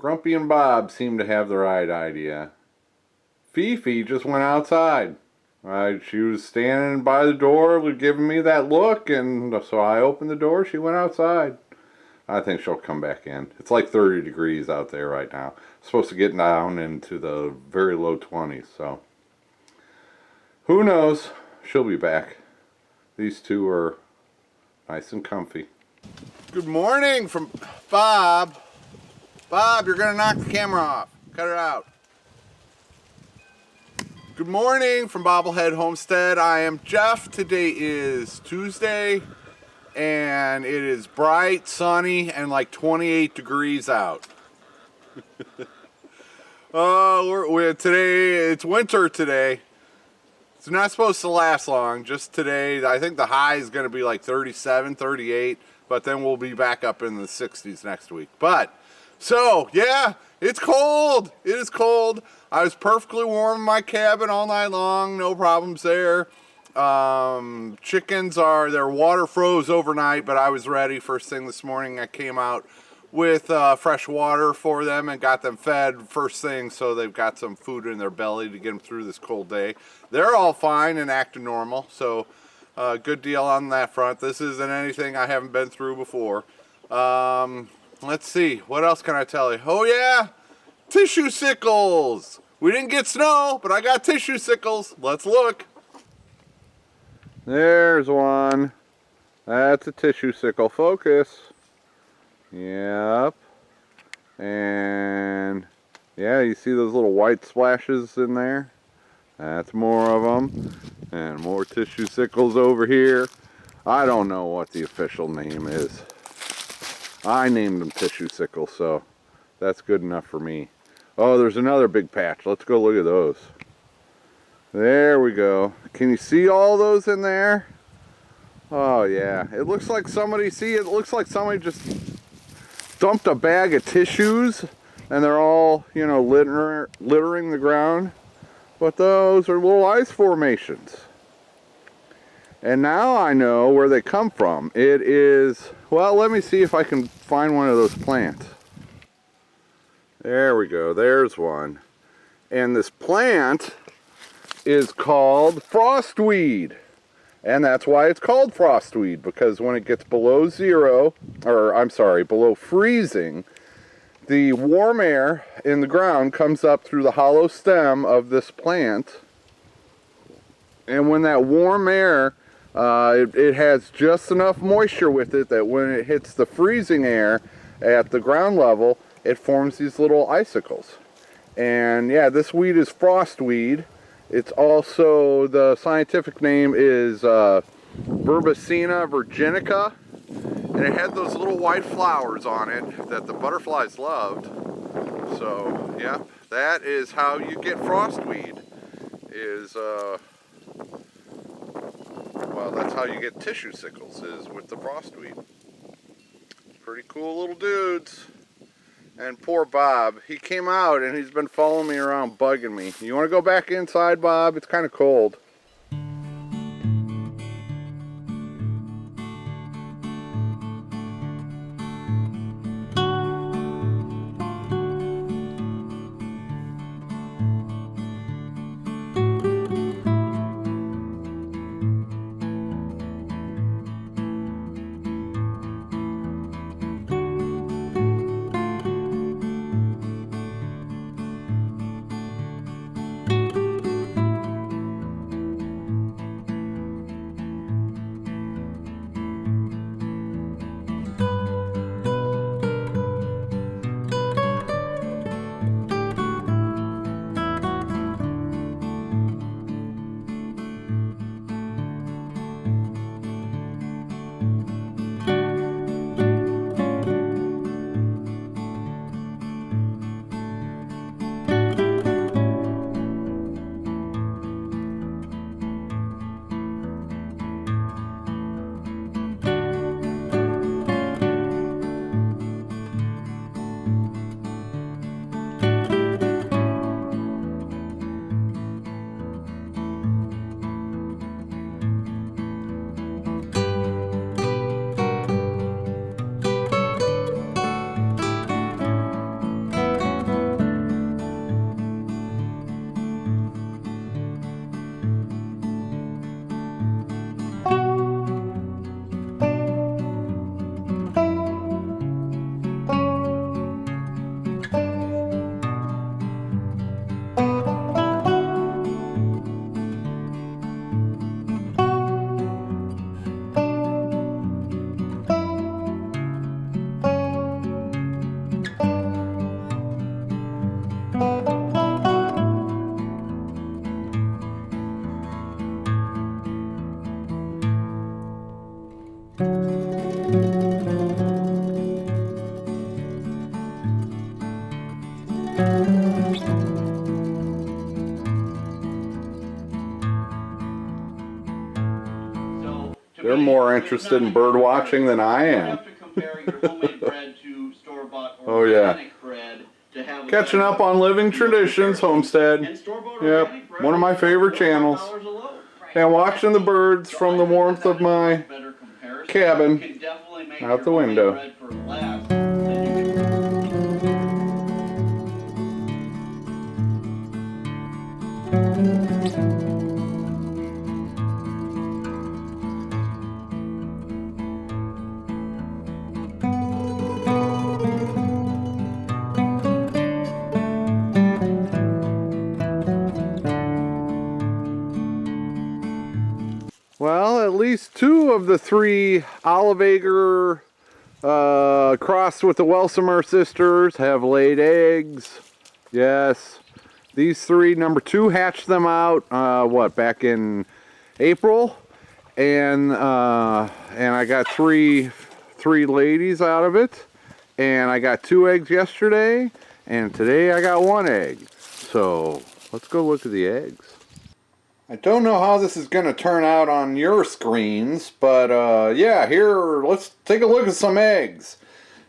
Grumpy and Bob seem to have the right idea. Fifi just went outside. She was standing by the door giving me that look, and so I opened the door. She went outside. I think she'll come back in. It's like 30 degrees out there right now. It's supposed to get down into the very low 20s, so who knows? She'll be back. These two are nice and comfy. Good morning from Bob. Bob, you're gonna knock the camera off. Cut it out. Good morning from Bobblehead Homestead. I am Jeff. Today is Tuesday, and it is bright, sunny, and like 28 degrees out. Today, it's winter today. It's not supposed to last long, just today. I think the high is going to be like 37, 38, but then we'll be back up in the 60s next week. So, yeah, it's cold. It is cold. I was perfectly warm in my cabin all night long. No problems there. Chickens their water froze overnight, but I was ready. First thing this morning, I came out with fresh water for them and got them fed first thing, so they've got some food in their belly to get them through this cold day. They're all fine and acting normal, so good deal on that front. This isn't anything I haven't been through before. Let's see, what else can I tell you? Oh yeah, Tissuecicles! We didn't get snow, but I got Tissuecicles. Let's look. There's one. That's a Tissuecicle. Focus. Yep. And yeah, you see those little white splashes in there? That's more of them. And more Tissuecicles over here. I don't know what the official name is. I named them Tissuecicles, so that's good enough for me. Oh, there's another big patch. Let's go look at those. There we go. Can you see all those in there? Oh yeah. It looks like somebody just dumped a bag of tissues and they're all, littering the ground. But those are little ice formations. And now I know where they come from. It is, well, let me see if I can find one of those plants. There we go, there's one. And this plant is called frostweed. And that's why it's called frostweed, because when it gets below below freezing, the warm air in the ground comes up through the hollow stem of this plant. And when that warm air, it has just enough moisture with it that when it hits the freezing air at the ground level, it forms these little icicles. And yeah, this weed is frostweed. It's also, the scientific name is Verbicina virginica, and it had those little white flowers on it that the butterflies loved. So yeah, that is how you get frostweed. Well, that's how you get Tissuecicles, is with the frostweed. Pretty cool little dudes. And poor Bob, he came out and he's been following me around bugging me. You want to go back inside, Bob? It's kind of cold. They're more interested in bird watching than I am. Oh yeah. Catching up on Living Traditions Homestead. Yep, one of my favorite channels. And watching the birds from the warmth of my cabin out the window. Well, at least 2 of the 3 olive acre crossed with the Welsomer sisters have laid eggs. Yes, these 3, number 2 hatched them out, back in April, and I got three ladies out of it, and I got 2 eggs yesterday, and today I got 1 egg. So let's go look at the eggs. I don't know how this is going to turn out on your screens, but yeah, here, let's take a look at some eggs.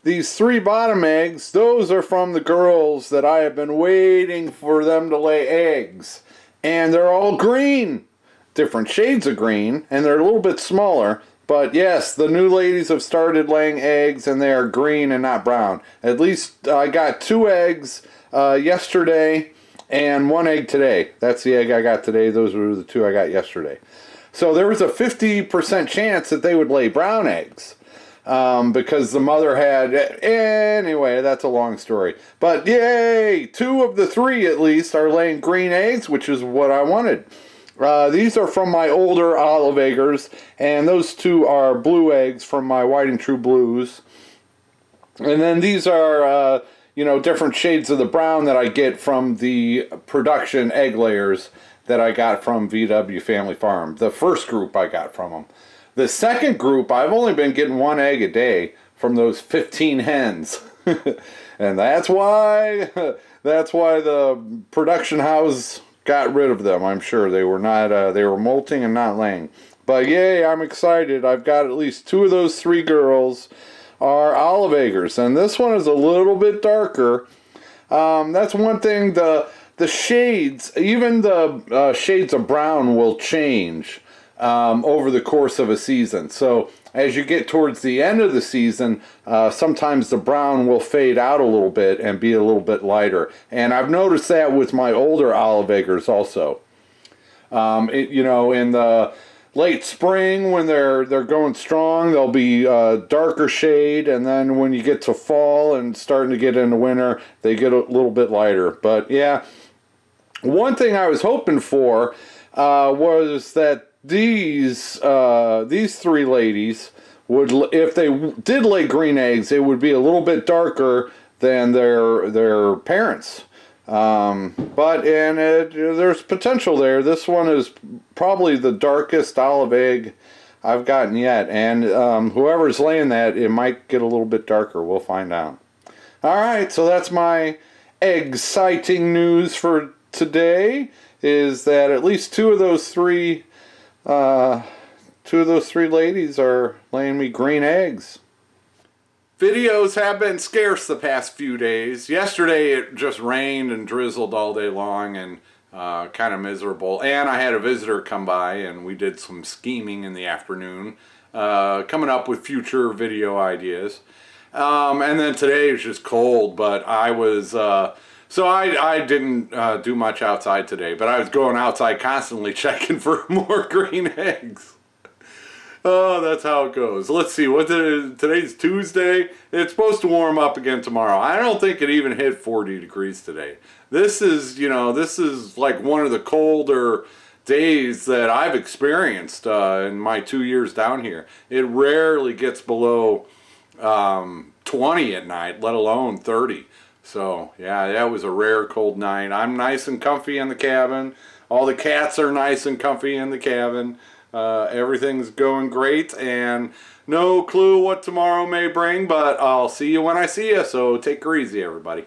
These 3 bottom eggs, those are from the girls that I have been waiting for them to lay eggs. And they're all green. Different shades of green, and they're a little bit smaller. But yes, the new ladies have started laying eggs, and they are green and not brown. At least I got 2 eggs yesterday. And 1 egg today. That's the egg I got today. Those were the 2 I got yesterday. So there was a 50% chance that they would lay brown eggs. Because the mother had... Anyway, that's a long story. But yay! 2 of the 3 at least are laying green eggs, which is what I wanted. These are from my older olive acres. And those 2 are blue eggs from my Whiting True Blues. And then these are... different shades of the brown that I get from the production egg layers that I got from VW Family Farm. The first group I got from them. The second group, I've only been getting 1 egg a day from those 15 hens. And that's why the production house got rid of them. I'm sure they were not, they were molting and not laying. But yay, I'm excited. I've got at least 2 of those 3 girls are olive acres, and this one is a little bit darker. That's one thing. The shades, even the shades of brown, will change over the course of a season. So as you get towards the end of the season, sometimes the brown will fade out a little bit and be a little bit lighter. And I've noticed that with my older olive acres also. In the late spring, when they're going strong, they'll be darker shade, and then when you get to fall and starting to get into winter, they get a little bit lighter. But yeah, one thing I was hoping for was that these 3 ladies would, if they did lay green eggs, it would be a little bit darker than their parents. There's potential there. This one is probably the darkest olive egg I've gotten yet. And whoever's laying that, it might get a little bit darker. We'll find out. Alright, so that's my exciting news for today, is that at least 2 of those 3 ladies are laying me green eggs. Videos have been scarce the past few days. Yesterday it just rained and drizzled all day long and kind of miserable. And I had a visitor come by and we did some scheming in the afternoon, coming up with future video ideas. And then today was just cold, but I was... So I didn't do much outside today, but I was going outside constantly checking for more green eggs. Oh, that's how it goes. Let's see, today's Tuesday. It's supposed to warm up again tomorrow. I don't think it even hit 40 degrees today. This is like one of the colder days that I've experienced in my 2 years down here. It rarely gets below 20 at night, let alone 30. So, yeah, that was a rare cold night. I'm nice and comfy in the cabin. All the cats are nice and comfy in the cabin. Everything's going great, and no clue what tomorrow may bring, but I'll see you when I see you, so take her easy, everybody.